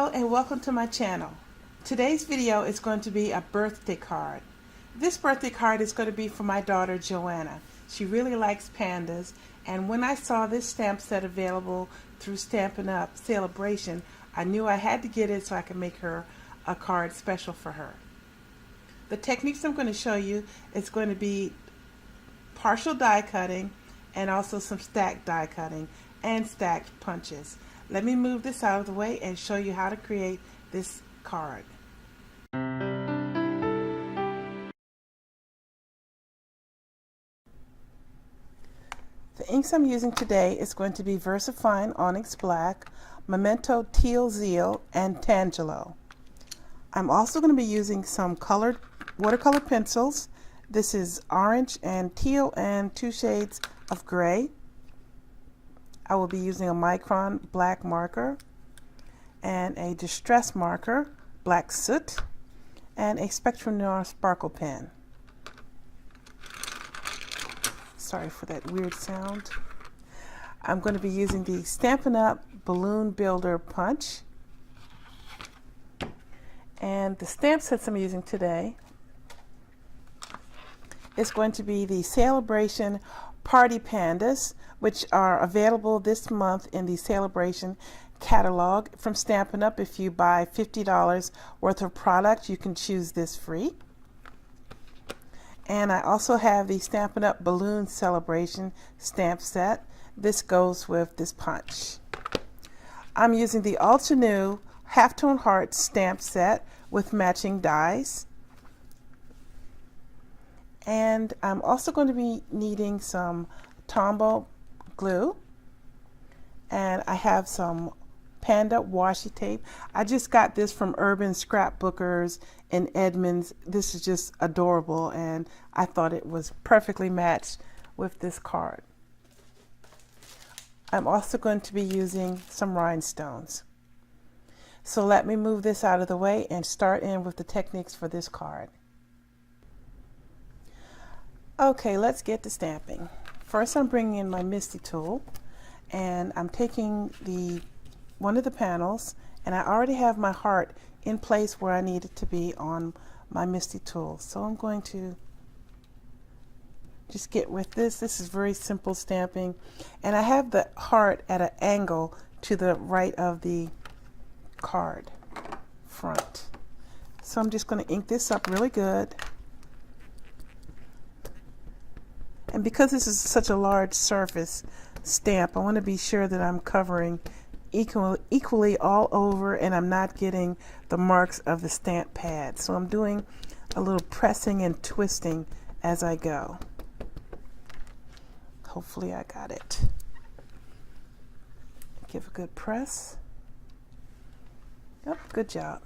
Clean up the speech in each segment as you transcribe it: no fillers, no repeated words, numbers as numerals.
Hello and welcome to my channel. Today's video is going to be a birthday card. This birthday card is going to be for my daughter Joanna. She really likes pandas, and when I saw this stamp set available through Stampin Up Celebration, I knew I had to get it so I could make her a card special for her. The techniques I'm going to show you is going to be partial die cutting and also some stacked die cutting and stacked punches. Let me move this out of the way and show you how to create this card. The inks I'm using today is going to be Versafine Onyx Black, Memento Teal Zeal, and Tangelo. I'm also going to be using some colored watercolor pencils. This is orange and teal and 2 shades of gray. I will be using a Micron black marker and a distress marker, black Soot, and a Spectrum Noir sparkle pen. Sorry for that weird sound. I'm going to be using the Stampin Up Balloon Builder Punch. And the stamp sets I'm using today is going to be the Celebration Party Pandas, which are available this month in the Celebration catalog from Stampin' Up. If you buy $50 worth of product, you can choose this free. And I also have the Stampin' Up Balloon Celebration stamp set. This goes with this punch. I'm using the Ultra New Halftone Heart stamp set with matching dies. And I'm also going to be needing some Tombow glue, and I have some Panda washi tape. I just got this from Urban Scrapbookers in Edmonds. This is just adorable, and I thought it was perfectly matched with this card. I'm also going to be using some rhinestones. So let me move this out of the way and start in with the techniques for this card. Okay, let's get to stamping. First, I'm bringing in my Misty tool, and I'm taking one of the panels, and I already have my heart in place where I need it to be on my Misty tool. So I'm going to just get with this. This is very simple stamping, and I have the heart at an angle to the right of the card front. So I'm just going to ink this up really good. And because this is such a large surface stamp, I want to be sure that I'm covering equally all over, and I'm not getting the marks of the stamp pad. So I'm doing a little pressing and twisting as I go. Hopefully I got it. Give a good press. Yep, good job.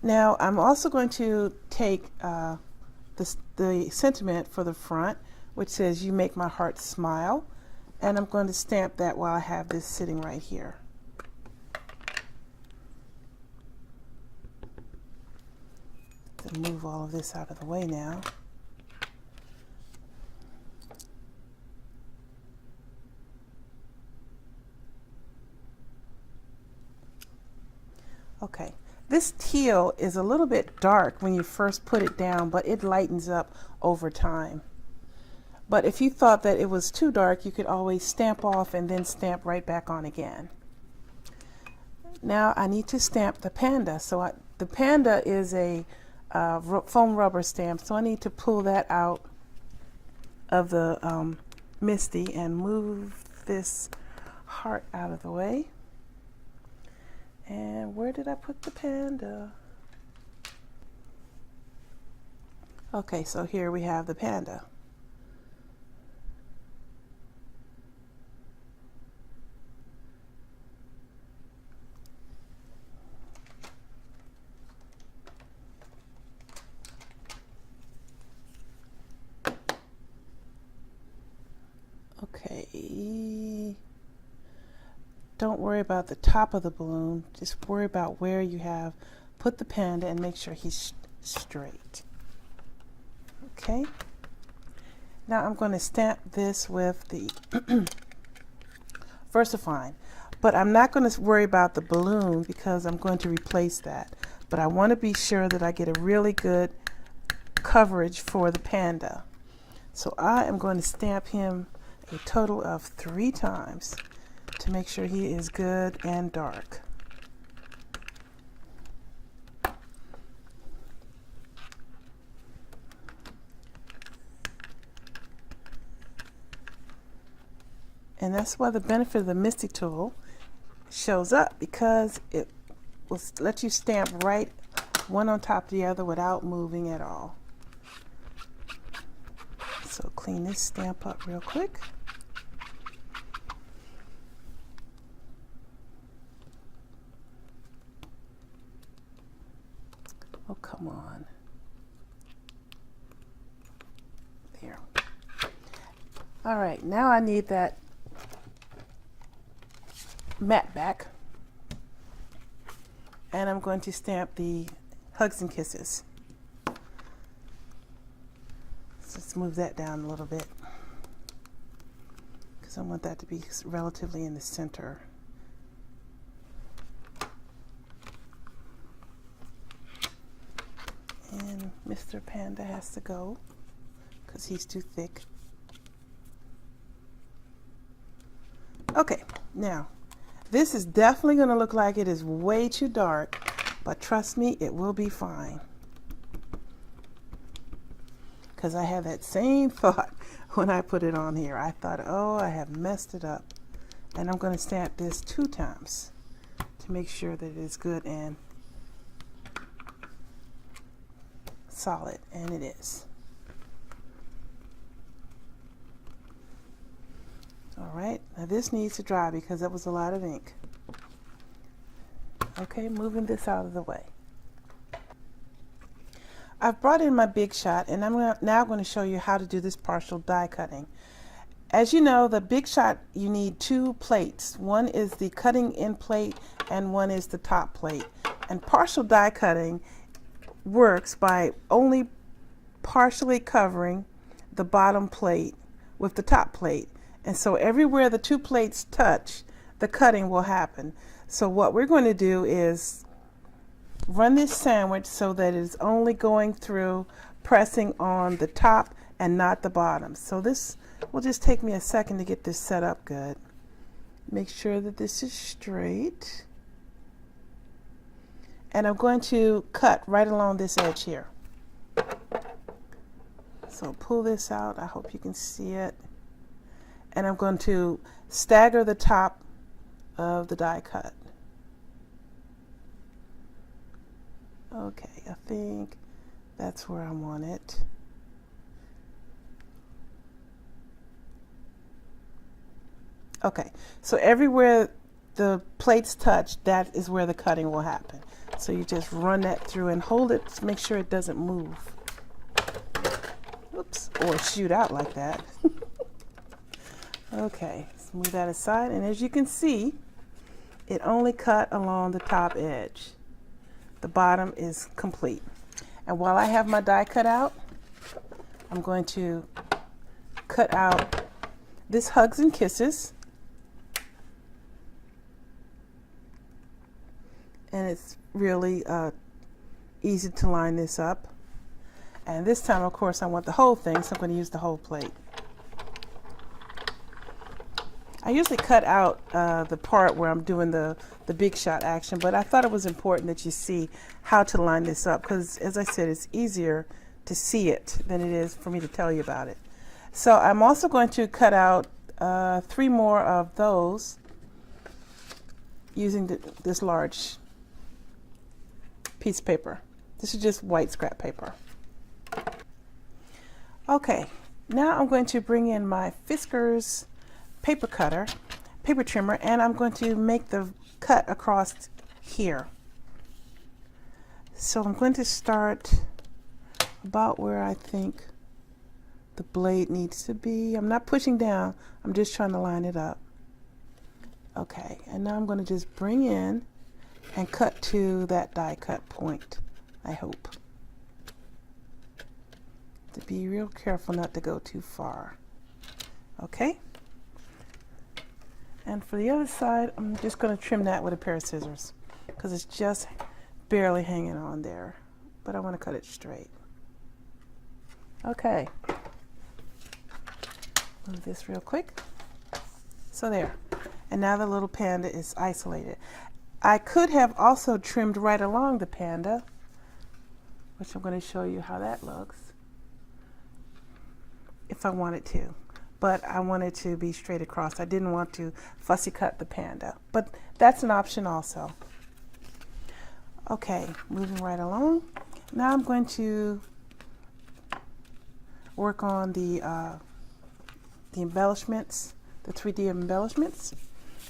Now I'm also going to take the sentiment for the front, which says, "You make my heart smile," and I'm going to stamp that while I have this sitting right here. To move all of this out of the way now. Okay. This teal is a little bit dark when you first put it down, but it lightens up over time. But if you thought that it was too dark, you could always stamp off and then stamp right back on again. Now I need to stamp the panda. So the panda is a foam rubber stamp, so I need to pull that out of the Misty and move this heart out of the way. And where did I put the panda? Okay, so here we have the panda. Okay. Don't worry about the top of the balloon, just worry about where you have put the panda and make sure he's straight. Okay, Now I'm going to stamp this with the Versafine, but I'm not going to worry about the balloon because I'm going to replace that. But I want to be sure that I get a really good coverage for the panda. So I am going to stamp him a total of 3 times to make sure he is good and dark. And that's why the benefit of the Mystic tool shows up, because it will let you stamp right one on top of the other without moving at all. So clean this stamp up real quick. Oh, come on. There. All right, now I need that matte back, and I'm going to stamp the Hugs and Kisses. So let's move that down a little bit because I want that to be relatively in the center. And Mr. Panda has to go because he's too thick. Okay, now this is definitely going to look like it is way too dark, but trust me, it will be fine. Because I had that same thought when I put it on here. I thought, oh, I have messed it up. And I'm going to stamp this 2 times to make sure that it is good and solid, and it is. All right, now this needs to dry because that was a lot of ink. Okay, moving this out of the way. I've brought in my Big Shot, and I'm now going to show you how to do this partial die cutting. As you know, the Big Shot, you need 2 plates. One is the cutting end plate and one is the top plate. And partial die cutting works by only partially covering the bottom plate with the top plate. And so everywhere the 2 plates touch, the cutting will happen. So what we're going to do is run this sandwich so that it's only going through, pressing on the top and not the bottom. So this will just take me a second to get this set up good. Make sure that this is straight. And I'm going to cut right along this edge here. So pull this out. I hope you can see it. And I'm going to stagger the top of the die cut. Okay, I think that's where I want it. Okay, so everywhere the plates touch, that is where the cutting will happen. So you just run that through and hold it to make sure it doesn't move. Oops, or shoot out like that. Okay, let's move that aside, and as you can see, it only cut along the top edge. The bottom is complete. And while I have my die cut out, I'm going to cut out this Hugs and Kisses. And it's really easy to line this up. And this time, of course, I want the whole thing, so I'm going to use the whole plate. I usually cut out the part where I'm doing the Big Shot action, but I thought it was important that you see how to line this up because, as I said, it's easier to see it than it is for me to tell you about it. So I'm also going to cut out 3 more of those using this large piece of paper. This is just white scrap paper. Okay, now I'm going to bring in my Fiskars paper cutter, paper trimmer, and I'm going to make the cut across here. So I'm going to start about where I think the blade needs to be. I'm not pushing down, I'm just trying to line it up. Okay, and now I'm going to just bring in and cut to that die cut point, I hope. to be real careful not to go too far. Okay? And for the other side, I'm just going to trim that with a pair of scissors because it's just barely hanging on there. But I want to cut it straight. Okay. Move this real quick. So there. And now the little panda is isolated. I could have also trimmed right along the panda, which I'm going to show you how that looks if I wanted to. But I wanted to be straight across. I didn't want to fussy cut the panda. But that's an option also. Okay, moving right along. Now I'm going to work on the embellishments, the 3D embellishments.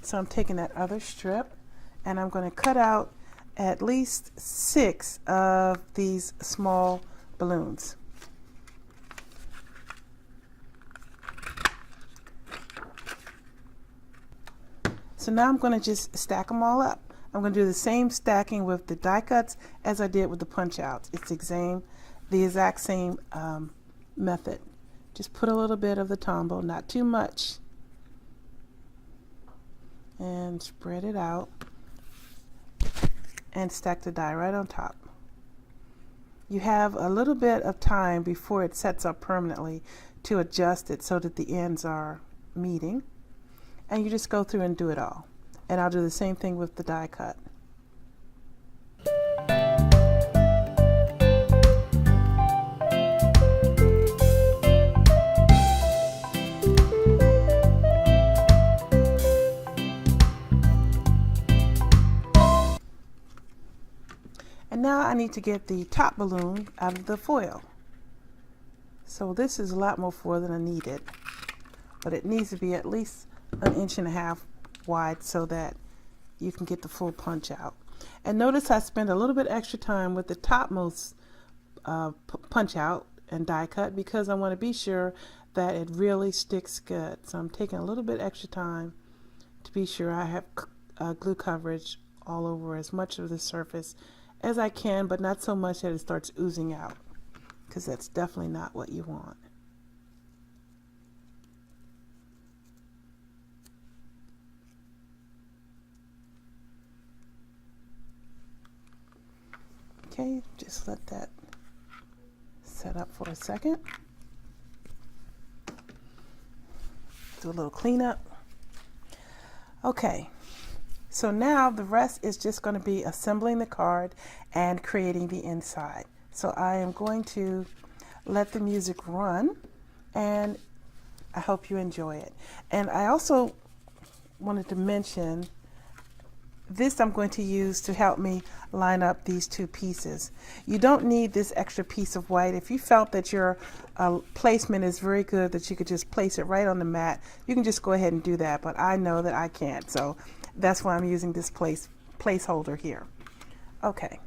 So I'm taking that other strip and I'm going to cut out at least 6 of these small balloons. So now I'm going to just stack them all up. I'm going to do the same stacking with the die cuts as I did with the punch outs. It's the exact same method. Just put a little bit of the Tombow, not too much, and spread it out and stack the die right on top. You have a little bit of time before it sets up permanently to adjust it so that the ends are meeting. And you just go through and do it all. And I'll do the same thing with the die cut. And now I need to get the top balloon out of the foil. So this is a lot more foil than I needed, but it needs to be at least 1.5 inches wide so that you can get the full punch out. And notice I spent a little bit extra time with the topmost punch out and die cut because I want to be sure that it really sticks good. So I'm taking a little bit extra time to be sure I have glue coverage all over as much of the surface as I can, but not so much that it starts oozing out, because that's definitely not what you want. Okay, just let that set up for a second. Do a little cleanup. Okay, so now the rest is just going to be assembling the card and creating the inside. So I am going to let the music run, and I hope you enjoy it. And I also wanted to mention this I'm going to use to help me line up these two pieces. You don't need this extra piece of white. If you felt that your placement is very good, that you could just place it right on the mat, you can just go ahead and do that, but I know that I can't, so that's why I'm using this placeholder here. Okay.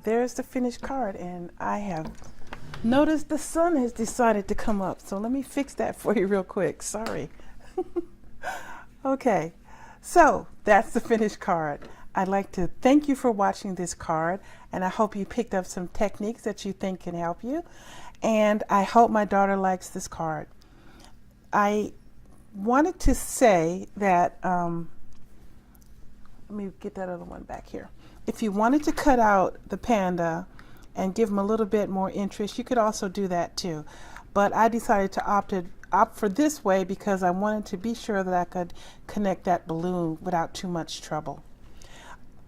there's the finished card, and I have noticed the sun has decided to come up, so let me fix that for you real quick. Sorry. Okay, so that's the finished card. I'd like to thank you for watching this card, and I hope you picked up some techniques that you think can help you, and I hope my daughter likes this card. I wanted to say that, let me get that other one back here. If you wanted to cut out the panda and give him a little bit more interest, you could also do that too. But I decided to opt for this way because I wanted to be sure that I could connect that balloon without too much trouble.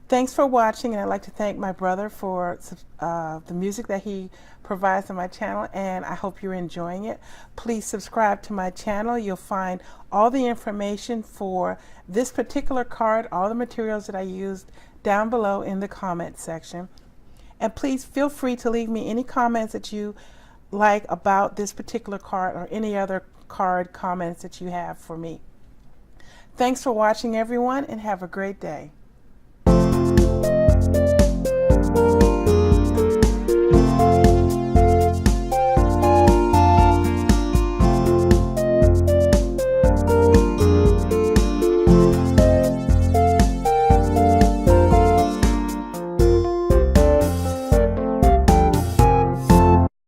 Thanks for watching, and I'd like to thank my brother for the music that he provides on my channel, and I hope you're enjoying it. Please subscribe to my channel. You'll find all the information for this particular card, all the materials that I used down below in the comment section. And please feel free to leave me any comments that you like about this particular card or any other card comments that you have for me. Thanks for watching, everyone, and have a great day.